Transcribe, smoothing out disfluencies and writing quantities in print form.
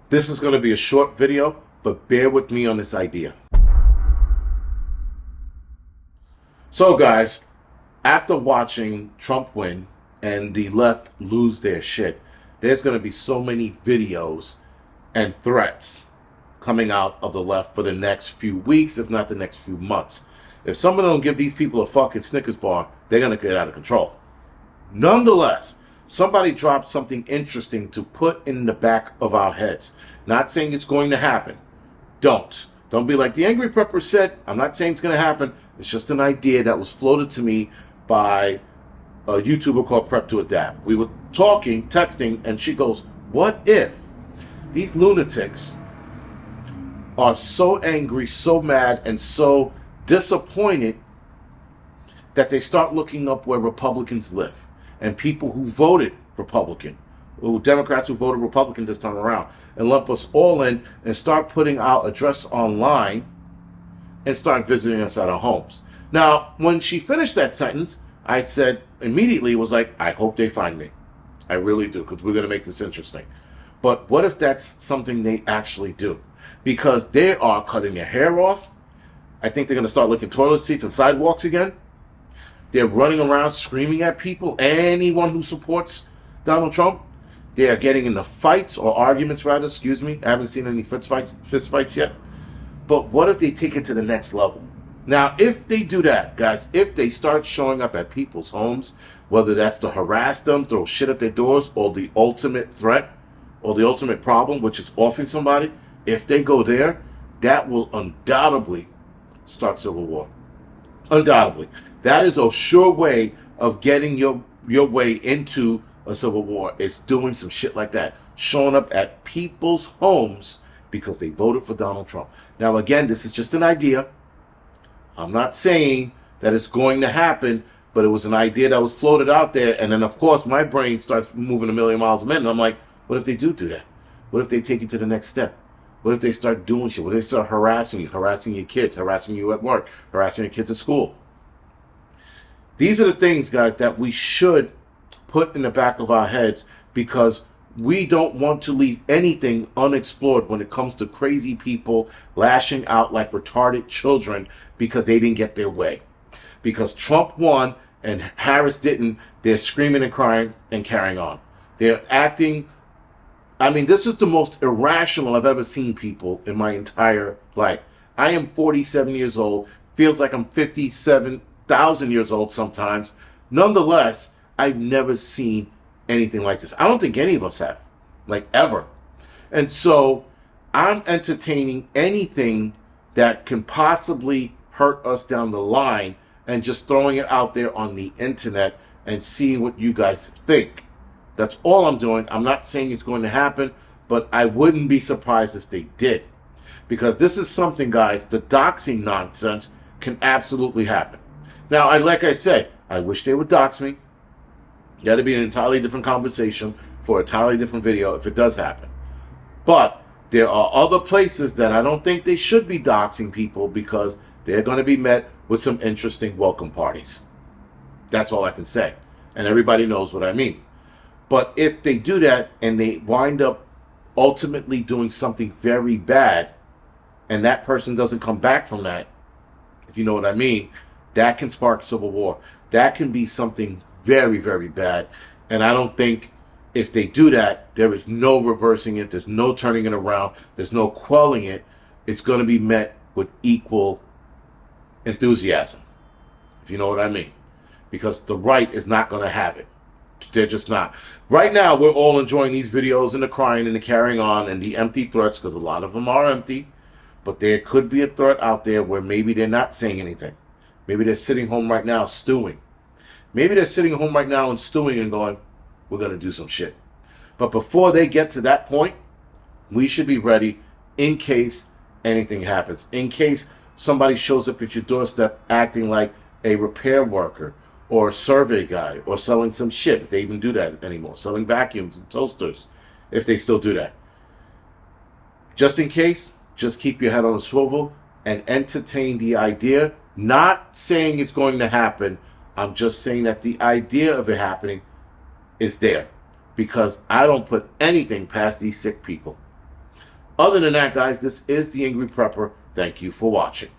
This is going to be a short video, but bear with me on this idea. So guys, after watching Trump win and the left lose their shit, there's going to be so many videos and threats coming out of the left for the next few weeks, if not the next few months. If someone don't give these people a fucking Snickers bar, they're going to get out of control. Nonetheless, somebody dropped something interesting to put in the back of our heads. Not saying it's going to happen. Don't be like the Angry Prepper said. I'm not saying it's going to happen. It's just an idea that was floated to me by a YouTuber called Prep to Adapt. We were talking, texting, and she goes, what if these lunatics are so angry, so mad, and so disappointed that they start looking up where Republicans live and people who voted Republican, or Democrats who voted Republican this time around, and lump us all in and start putting our address online and start visiting us at our homes. Now, when she finished that sentence, I said immediately, was like, I hope they find me. I really do, because we're going to make this interesting. But what if that's something they actually do? Because they are cutting their hair off. I think they're going to start licking toilet seats and sidewalks again. They're running around screaming at people, anyone who supports Donald Trump. They are getting into fights, or arguments rather, excuse me. I haven't seen any fist fights yet. But what if they take it to the next level? Now, if they do that, guys, if they start showing up at people's homes, whether that's to harass them, throw shit at their doors, or the ultimate threat, or the ultimate problem, which is offing somebody, if they go there, that will undoubtedly start civil war. Undoubtedly. That is a sure way of getting your way into a civil war. It's doing some shit like that. Showing up at people's homes because they voted for Donald Trump. Now, again, this is just an idea. I'm not saying that it's going to happen, but it was an idea that was floated out there. And then, of course, my brain starts moving a million miles a minute. And I'm like, what if they do that? What if they take it to the next step? What if they start doing shit? What if they start harassing you, harassing your kids, harassing you at work, harassing your kids at school? These are the things, guys, that we should put in the back of our heads, because we don't want to leave anything unexplored when it comes to crazy people lashing out like retarded children because they didn't get their way. Because Trump won and Harris didn't, they're screaming and crying and carrying on. They're acting, I mean, this is the most irrational I've ever seen people in my entire life. I am 47 years old, feels like I'm 57,000 years old sometimes. Nonetheless, I've never seen anything like this. I don't think any of us have, like ever. And so I'm entertaining anything that can possibly hurt us down the line and just throwing it out there on the internet and seeing what you guys think. That's all I'm doing. I'm not saying it's going to happen, but I wouldn't be surprised if they did. Because this is something, guys, the doxing nonsense can absolutely happen. Now, like I said, I wish they would dox me. That'd be an entirely different conversation for a entirely different video if it does happen. But there are other places that I don't think they should be doxing people, because they're going to be met with some interesting welcome parties. That's all I can say. And everybody knows what I mean. But if they do that and they wind up ultimately doing something very bad, and that person doesn't come back from that, if you know what I mean, that can spark civil war. That can be something very, very bad. And I don't think if they do that, there is no reversing it. There's no turning it around. There's no quelling it. It's going to be met with equal enthusiasm, if you know what I mean. Because the right is not going to have it. They're just not. Right now, we're all enjoying these videos and the crying and the carrying on and the empty threats, because a lot of them are empty. But there could be a threat out there where maybe they're not saying anything. Maybe they're sitting home right now stewing. Maybe they're sitting home right now and stewing and going, we're going to do some shit. But before they get to that point, we should be ready in case anything happens. In case somebody shows up at your doorstep acting like a repair worker or a survey guy or selling some shit, if they even do that anymore. Selling vacuums and toasters, if they still do that. Just in case, just keep your head on a swivel and entertain the idea. Not saying it's going to happen. I'm just saying that the idea of it happening is there. Because I don't put anything past these sick people. Other than that, guys, this is the Angry Prepper. Thank you for watching.